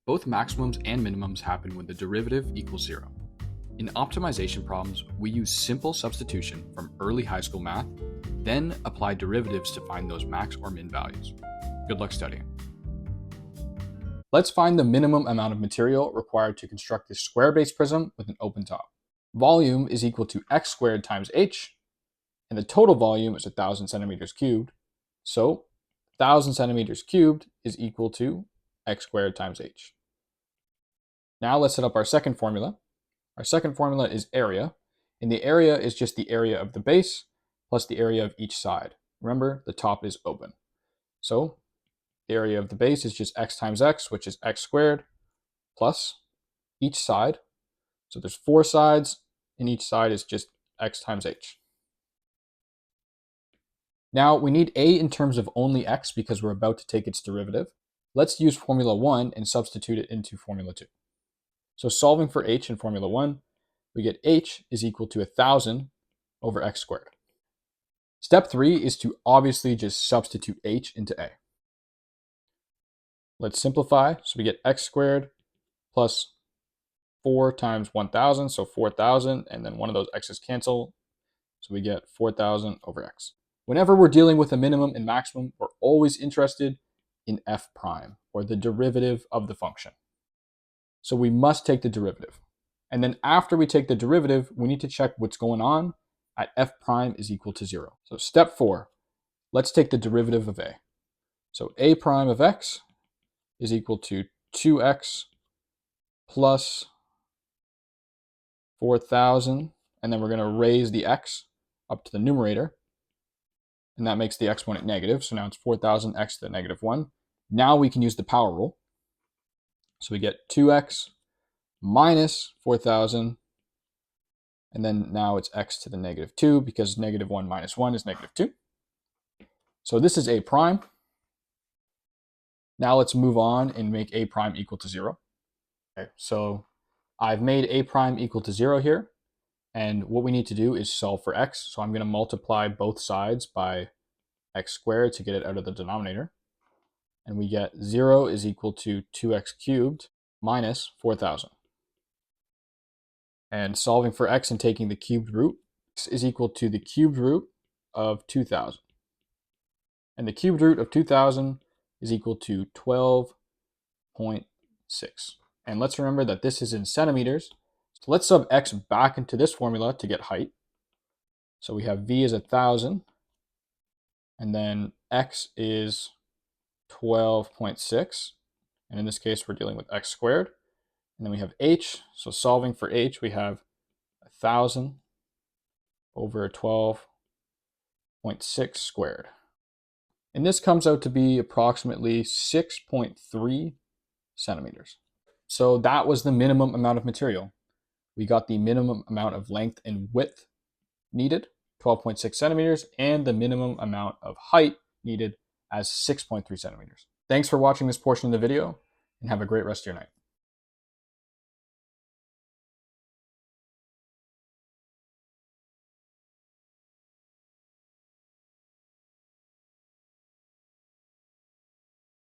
Both maximums and minimums happen when the derivative equals 0. In optimization problems, we use simple substitution from early high school math, then apply derivatives to find those max or min values. Good luck studying. Let's find the minimum amount of material required to construct this square-based prism with an open top. Volume is equal to x squared times h, and the total volume is 1,000 centimeters cubed. So 1,000 centimeters cubed is equal to x squared times h. Now let's set up our second formula. Our second formula is area, and the area is just the area of the base plus the area of each side. Remember, the top is open. So the area of the base is just x times x, which is x squared, plus each side. So there's 4 sides, and each side is just x times h. Now we need a in terms of only x because we're about to take its derivative. Let's use formula 1 and substitute it into formula 2. So solving for h in formula 1, we get h is equal to 1,000 over x squared. Step 3 is to obviously just substitute h into a. Let's simplify. So we get x squared plus 4 times 1,000, so 4,000, and then one of those x's cancel. So we get 4,000 over x. Whenever we're dealing with a minimum and maximum, we're always interested in f prime, or the derivative of the function. So we must take the derivative. And then after we take the derivative, we need to check what's going on at f prime is equal to 0. So step 4, let's take the derivative of a. So a prime of x is equal to 2x plus 4,000, and then we're going to raise the x up to the numerator, and that makes the exponent negative. So now it's 4,000 x to the negative 1. Now we can use the power rule. So we get 2x minus 4,000, and then now it's x to the negative 2 because negative 1 minus 1 is negative 2. So this is a prime. Now let's move on and make a prime equal to 0. Okay, so I've made a prime equal to 0 here, and what we need to do is solve for x. So I'm going to multiply both sides by x squared to get it out of the denominator. And we get 0 is equal to 2x cubed minus 4,000. And solving for x and taking the cubed root, x is equal to the cubed root of 2,000. And the cubed root of 2,000 is equal to 12.6. And let's remember that this is in centimeters. So let's sub x back into this formula to get height. So we have v is 1,000, and then x is 12.6, and in this case we're dealing with x squared, and then we have h. So solving for h, we have 1,000 over 12.6 squared, and this comes out to be approximately 6.3 centimeters. So that was the minimum amount of material. We got the minimum amount of length and width needed, 12.6 centimeters, and the minimum amount of height needed as 6.3 centimeters. Thanks for watching this portion of the video, and have a great rest of your night.